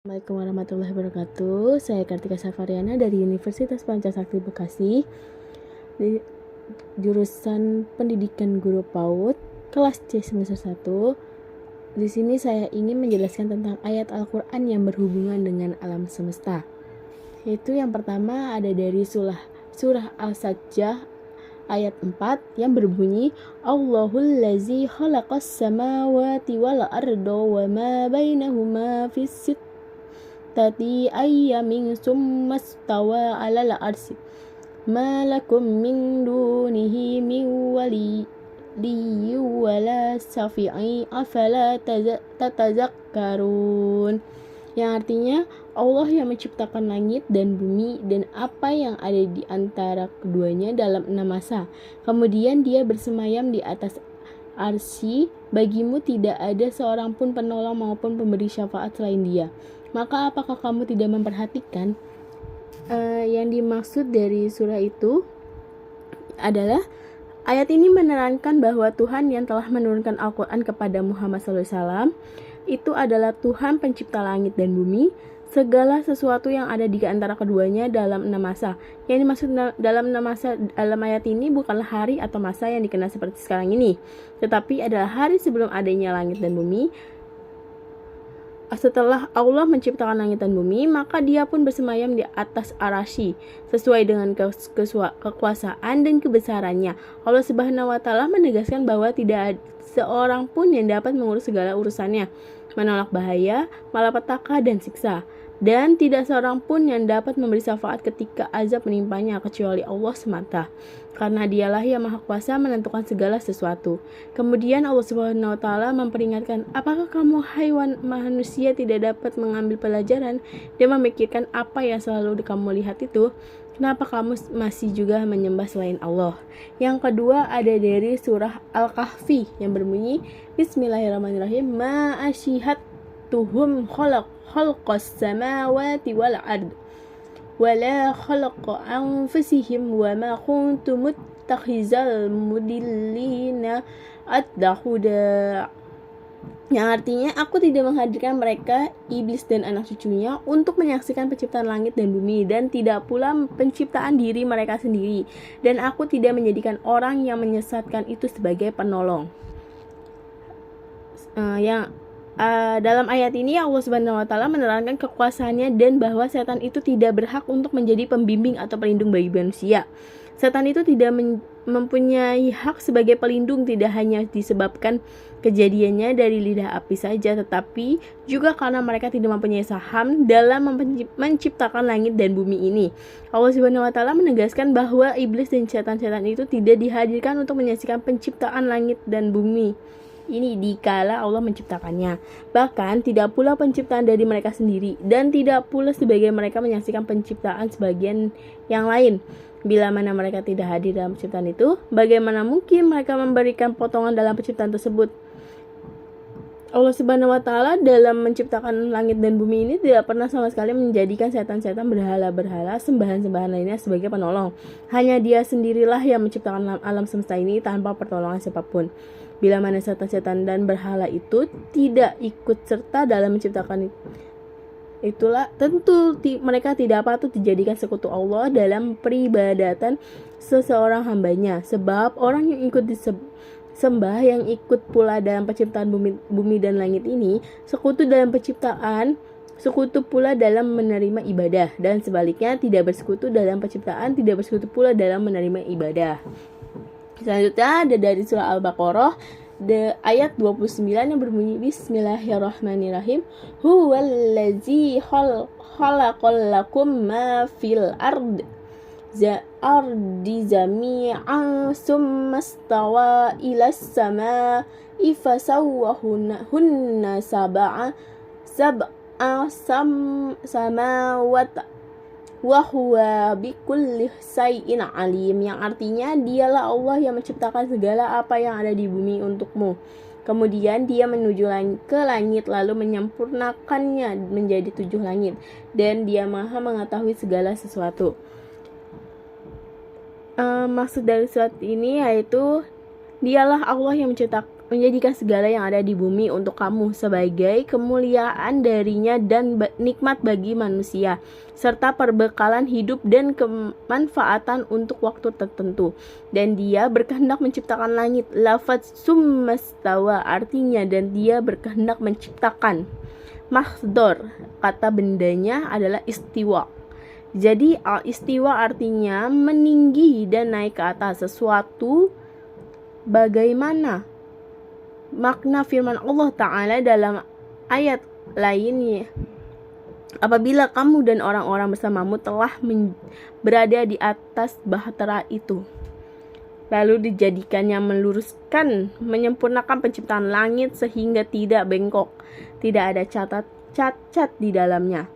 Assalamualaikum warahmatullahi wabarakatuh. Saya Kartika Safariana dari Universitas Pancasakti Bekasi, di jurusan Pendidikan Guru PAUD, kelas C semester 1. Di sini saya ingin menjelaskan tentang ayat Al-Quran yang berhubungan dengan alam semesta. Yaitu yang pertama ada dari surah Al-Sajdah ayat 4 yang berbunyi Allahul ladzi khalaqas samawati wal arda wa ma bainahuma fis tati ayyamin summa stawa alal arsi ma lakum min dunihi min waliyyin wala syafi'i afala tatazakkarun, yang artinya Allah yang menciptakan langit dan bumi dan apa yang ada di antara keduanya dalam 6 masa. Kemudian dia bersemayam di atas arsy, bagimu tidak ada seorang pun penolong maupun pemberi syafaat selain dia. Maka apakah kamu tidak memperhatikan? Yang dimaksud dari surah itu adalah ayat ini menerangkan bahwa Tuhan yang telah menurunkan Al-Quran kepada Muhammad SAW itu adalah Tuhan pencipta langit dan bumi, segala sesuatu yang ada di antara keduanya dalam 6 masa. Yang dimaksud dalam 6 masa dalam ayat ini bukanlah hari atau masa yang dikenal seperti sekarang ini, tetapi adalah hari sebelum adanya langit dan bumi. Setelah Allah menciptakan langit dan bumi, maka dia pun bersemayam di atas arasy sesuai dengan kekuasaan dan kebesarannya. Allah Subhanahu wa Ta'ala menegaskan bahwa tidak seorang pun yang dapat mengurus segala urusannya, menolak bahaya, malapetaka dan siksa. Dan tidak seorang pun yang dapat memberi syafaat ketika azab menimpanya kecuali Allah semata, karena dialah yang maha kuasa menentukan segala sesuatu. Kemudian Allah Subhanahu wa Ta'ala memperingatkan, apakah kamu haiwan manusia tidak dapat mengambil pelajaran dan memikirkan apa yang selalu kamu lihat itu? Kenapa kamu masih juga menyembah selain Allah? Yang kedua ada dari surah Al-Kahfi yang berbunyi Bismillahirrahmanirrahim, ma asyhadtuhum khalqas samawati wal ard wala khalqa anfusihim wa ma kuntum muttakhizal mudillina addahuda, yang artinya aku tidak menghadirkan mereka, iblis dan anak cucunya, untuk menyaksikan penciptaan langit dan bumi, dan tidak pula penciptaan diri mereka sendiri, dan aku tidak menjadikan orang yang menyesatkan itu sebagai penolong. Dalam ayat ini Allah Subhanahu wa Ta'ala menerangkan kekuasaannya dan bahwa setan itu tidak berhak untuk menjadi pembimbing atau pelindung bagi manusia. Setan itu tidak mempunyai hak sebagai pelindung, tidak hanya disebabkan kejadiannya dari lidah api saja, tetapi juga karena mereka tidak mempunyai saham dalam menciptakan langit dan bumi ini. Allah Subhanahu wa Ta'ala menegaskan bahwa iblis dan setan-setan itu tidak dihadirkan untuk menyaksikan penciptaan langit dan bumi ini dikala Allah menciptakannya. Bahkan tidak pula penciptaan dari mereka sendiri, dan tidak pula sebagai mereka menyaksikan penciptaan sebagian yang lain. Bila mana mereka tidak hadir dalam penciptaan itu, bagaimana mungkin mereka memberikan potongan dalam penciptaan tersebut? Allah Subhanahu wa Ta'ala dalam menciptakan langit dan bumi ini tidak pernah sama sekali menjadikan setan-setan berhala-berhala, sembahan-sembahan lainnya sebagai penolong. Hanya dia sendirilah yang menciptakan alam semesta ini tanpa pertolongan siapapun. Bila mana setan-setan dan berhala itu tidak ikut serta dalam menciptakan itulah tentu mereka tidak patut dijadikan sekutu Allah dalam peribadatan seseorang hambanya. Sebab orang yang ikut disembah, yang ikut pula dalam penciptaan bumi dan langit ini, sekutu dalam penciptaan, sekutu pula dalam menerima ibadah, dan sebaliknya tidak bersekutu dalam penciptaan, tidak bersekutu pula dalam menerima ibadah. Selanjutnya ada dari surah Al-Baqarah ayat 29 yang berbunyi Bismillahirrahmanirrahim, huwallazi khalaqal lakum ma fil ardi jami'an summa stawa ilas sama'i fasawwahunna sab'a samawat wa huwa bikulli syai'in alim, yang artinya dialah Allah yang menciptakan segala apa yang ada di bumi untukmu. Kemudian dia menuju ke langit lalu menyempurnakannya menjadi 7 langit, dan dia maha mengetahui segala sesuatu. Maksud dari surat ini yaitu dialah Allah yang menjadikan segala yang ada di bumi untuk kamu sebagai kemuliaan darinya dan nikmat bagi manusia, serta perbekalan hidup dan kemanfaatan untuk waktu tertentu. Dan dia berkehendak menciptakan langit. Lafaz summastawa artinya dan dia berkehendak menciptakan. Mahdor, kata bendanya adalah istiwa. Jadi al-istiwa artinya meninggi dan naik ke atas sesuatu. Bagaimana makna firman Allah Ta'ala dalam ayat lainnya, apabila kamu dan orang-orang bersamamu telah berada di atas bahtera itu, lalu dijadikannya meluruskan, menyempurnakan penciptaan langit sehingga tidak bengkok, tidak ada cacat di dalamnya.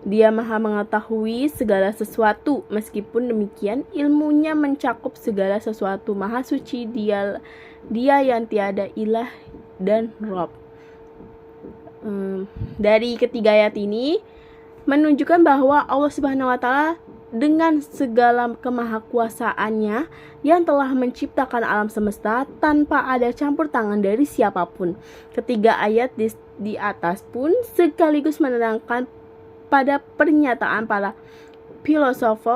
Dia maha mengetahui segala sesuatu. Meskipun demikian, ilmunya mencakup segala sesuatu. Maha suci dia yang tiada ilah dan Rob. Dari ketiga ayat ini menunjukkan bahwa Allah Subhanahu wa Ta'ala dengan segala kemahakuasaannya yang telah menciptakan alam semesta tanpa ada campur tangan dari siapapun. Ketiga ayat di atas pun sekaligus menerangkan pada pernyataan para filosof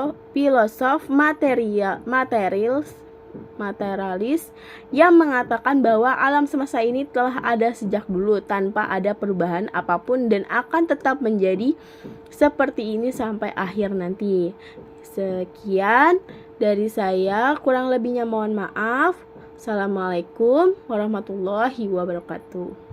materialis yang mengatakan bahwa alam semesta ini telah ada sejak dulu tanpa ada perubahan apapun dan akan tetap menjadi seperti ini sampai akhir nanti. Sekian dari saya, kurang lebihnya mohon maaf. Assalamualaikum warahmatullahi wabarakatuh.